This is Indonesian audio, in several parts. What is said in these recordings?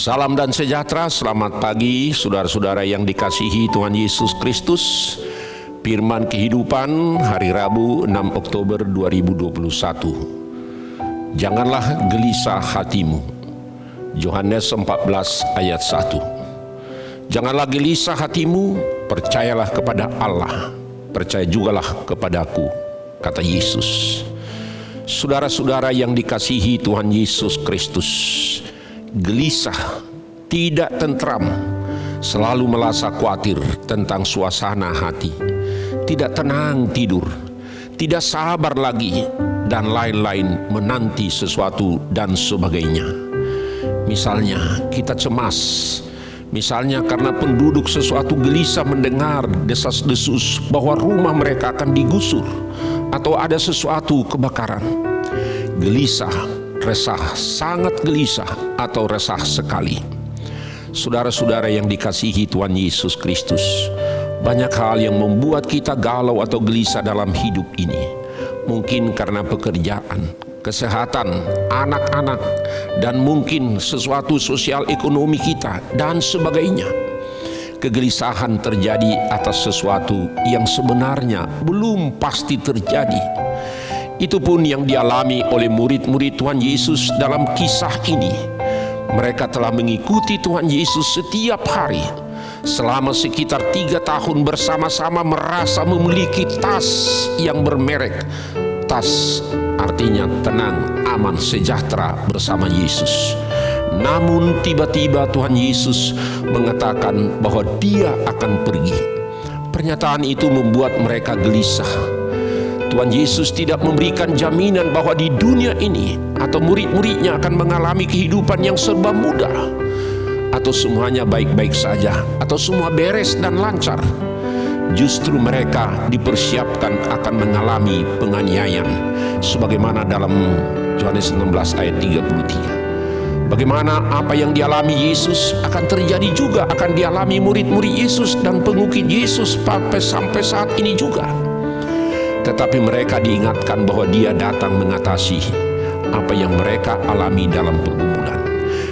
Salam dan sejahtera, selamat pagi saudara-saudara yang dikasihi Tuhan Yesus Kristus. Firman kehidupan hari Rabu 6 Oktober 2021. Janganlah gelisah hatimu. Yohanes 14 ayat 1. Janganlah gelisah hatimu, percayalah kepada Allah, percaya jugalah kepadaku, kata Yesus. Saudara-saudara yang dikasihi Tuhan Yesus Kristus, gelisah, tidak tentram, selalu merasa khawatir tentang suasana hati, tidak tenang tidur, tidak sabar lagi, dan lain-lain, menanti sesuatu dan sebagainya. Misalnya kita cemas, misalnya karena penduduk sesuatu gelisah mendengar desas-desus bahwa rumah mereka akan digusur atau ada sesuatu kebakaran. Gelisah, resah, sangat gelisah atau resah sekali. Saudara-saudara yang dikasihi Tuhan Yesus Kristus, banyak hal yang membuat kita galau atau gelisah dalam hidup ini. Mungkin karena pekerjaan, kesehatan, anak-anak, dan mungkin sesuatu sosial ekonomi kita dan sebagainya. Kegelisahan terjadi atas sesuatu yang sebenarnya belum pasti terjadi. Itu pun yang dialami oleh murid-murid Tuhan Yesus dalam kisah ini. Mereka telah mengikuti Tuhan Yesus setiap hari selama sekitar 3 tahun bersama-sama, merasa memiliki tas yang bermerek. Tas artinya tenang, aman, sejahtera bersama Yesus. Namun tiba-tiba Tuhan Yesus mengatakan bahwa Dia akan pergi. Pernyataan itu membuat mereka gelisah. Tuhan Yesus tidak memberikan jaminan bahwa di dunia ini atau murid-muridnya akan mengalami kehidupan yang serba mudah, atau semuanya baik-baik saja, atau semua beres dan lancar. Justru mereka dipersiapkan akan mengalami penganiayaan, sebagaimana dalam Yohanes 16 ayat 33. Bagaimana apa yang dialami Yesus akan terjadi juga, akan dialami murid-murid Yesus dan pengikut Yesus sampai saat ini juga. Tetapi mereka diingatkan bahwa Dia datang mengatasi apa yang mereka alami dalam pergumulan.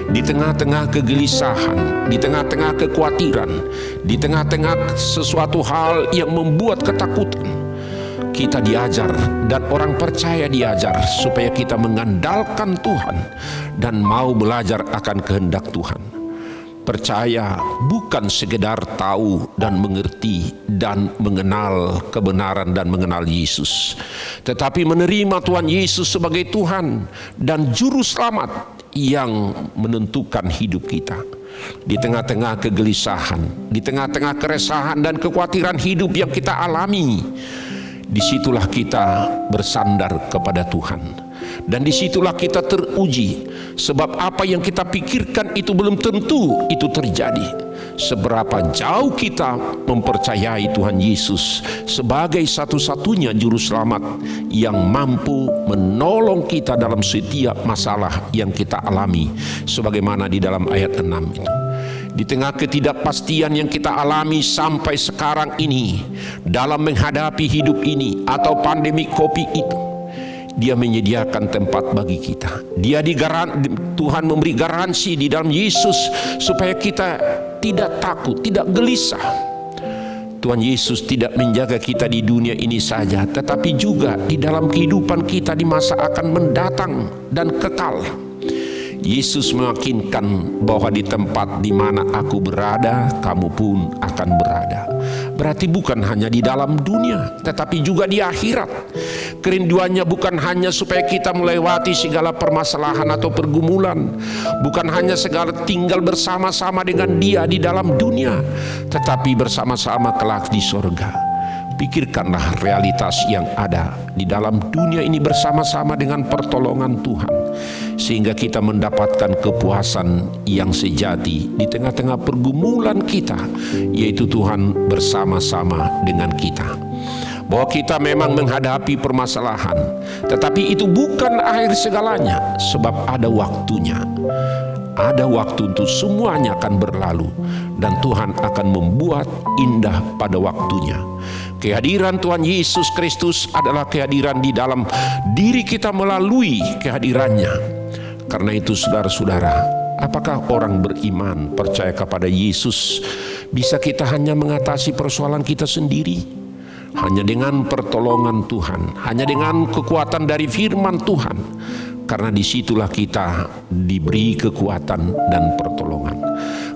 Di tengah-tengah kegelisahan, di tengah-tengah kekhawatiran, di tengah-tengah sesuatu hal yang membuat ketakutan, kita diajar dan orang percaya diajar supaya kita mengandalkan Tuhan dan mau belajar akan kehendak Tuhan. Percaya bukan sekedar tahu dan mengerti dan mengenal kebenaran dan mengenal Yesus, tetapi menerima Tuhan Yesus sebagai Tuhan dan Juru Selamat yang menentukan hidup kita. Di tengah-tengah kegelisahan, di tengah-tengah keresahan dan kekhawatiran hidup yang kita alami, disitulah kita bersandar kepada Tuhan. Dan disitulah kita teruji, sebab apa yang kita pikirkan itu belum tentu itu terjadi. Seberapa jauh kita mempercayai Tuhan Yesus sebagai satu-satunya Juru Selamat yang mampu menolong kita dalam setiap masalah yang kita alami, sebagaimana di dalam ayat 6 itu. Di tengah ketidakpastian yang kita alami sampai sekarang ini dalam menghadapi hidup ini atau pandemi COVID itu, Dia menyediakan tempat bagi kita. Tuhan memberi garansi di dalam Yesus supaya kita tidak takut, tidak gelisah. Tuhan Yesus tidak menjaga kita di dunia ini saja, tetapi juga di dalam kehidupan kita di masa akan mendatang dan kekal. Yesus meyakinkan bahwa di tempat di mana aku berada, kamu pun akan berada. Berarti bukan hanya di dalam dunia, tetapi juga di akhirat. Kerinduannya bukan hanya supaya kita melewati segala permasalahan atau pergumulan, bukan hanya segala tinggal bersama-sama dengan Dia di dalam dunia, tetapi bersama-sama kelak di sorga. Pikirkanlah realitas yang ada di dalam dunia ini bersama-sama dengan pertolongan Tuhan, sehingga kita mendapatkan kepuasan yang sejati di tengah-tengah pergumulan kita, yaitu Tuhan bersama-sama dengan kita. Bahwa kita memang menghadapi permasalahan, tetapi itu bukan akhir segalanya, sebab ada waktunya. Ada waktu untuk semuanya akan berlalu, dan Tuhan akan membuat indah pada waktunya. Kehadiran Tuhan Yesus Kristus adalah kehadiran di dalam diri kita melalui kehadirannya. Karena itu saudara-saudara, Apakah orang beriman percaya kepada Yesus bisa kita hanya mengatasi persoalan kita sendiri? Hanya dengan pertolongan Tuhan, hanya dengan kekuatan dari firman Tuhan. Karena disitulah kita diberi kekuatan dan pertolongan.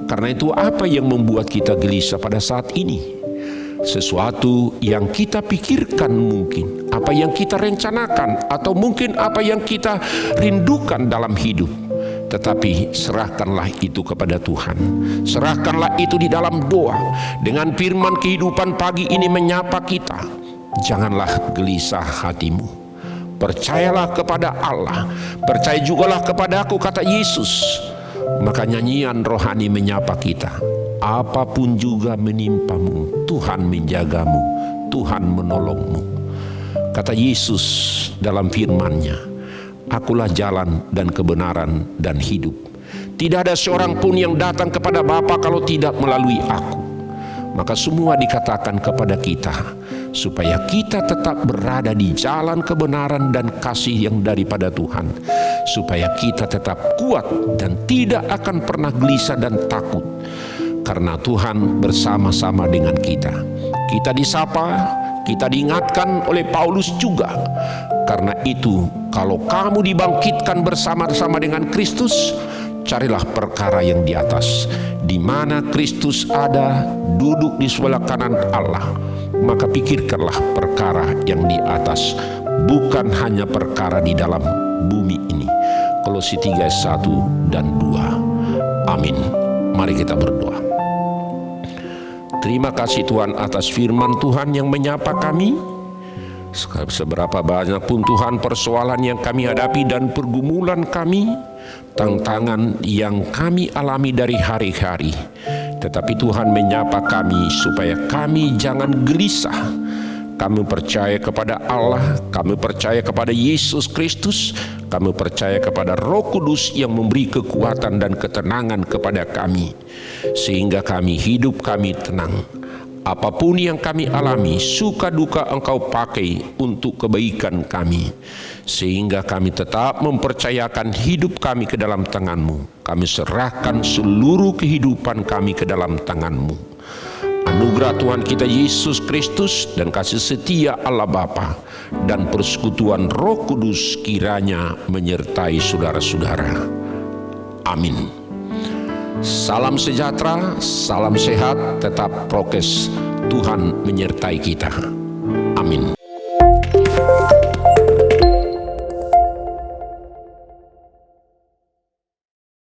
Karena itu apa yang membuat kita gelisah pada saat ini? Sesuatu yang kita pikirkan mungkin, apa yang kita rencanakan, atau mungkin apa yang kita rindukan dalam hidup. Tetapi serahkanlah itu kepada Tuhan. Serahkanlah itu di dalam doa. Dengan firman kehidupan pagi ini menyapa kita. Janganlah gelisah hatimu. Percayalah kepada Allah. Percaya jugalah kepada aku, kata Yesus. Maka nyanyian rohani menyapa kita. Apapun juga menimpamu, Tuhan menjagamu, Tuhan menolongmu. Kata Yesus dalam firman-Nya, akulah jalan dan kebenaran dan hidup. Tidak ada seorang pun yang datang kepada Bapa kalau tidak melalui aku. Maka semua dikatakan kepada kita supaya kita tetap berada di jalan kebenaran dan kasih yang daripada Tuhan, supaya kita tetap kuat dan tidak akan pernah gelisah dan takut, karena Tuhan bersama-sama dengan kita. Kita disapa, kita diingatkan oleh Paulus juga. Karena itu, kalau kamu dibangkitkan bersama-sama dengan Kristus, carilah perkara yang di atas, di mana Kristus ada, duduk di sebelah kanan Allah. Maka pikirkanlah perkara yang di atas, bukan hanya perkara di dalam bumi ini. Kolose 3 ayat 1 dan 2. Amin. Mari kita berdoa. Terima kasih Tuhan atas firman Tuhan yang menyapa kami. Seberapa banyak pun Tuhan persoalan yang kami hadapi dan pergumulan kami, tantangan yang kami alami dari hari-hari, tetapi Tuhan menyapa kami supaya kami jangan gelisah. Kami percaya kepada Allah, kami percaya kepada Yesus Kristus, kami percaya kepada Roh Kudus yang memberi kekuatan dan ketenangan kepada kami, sehingga hidup kami tenang. Apapun yang kami alami, suka duka Engkau pakai untuk kebaikan kami, sehingga kami tetap mempercayakan hidup kami ke dalam tangan-Mu. Kami serahkan seluruh kehidupan kami ke dalam tangan-Mu. Anugerah Tuhan kita Yesus Kristus dan kasih setia Allah Bapa dan persekutuan Roh Kudus kiranya menyertai saudara-saudara. Amin. Salam sejahtera, salam sehat, tetap prokes. Tuhan menyertai kita. Amin.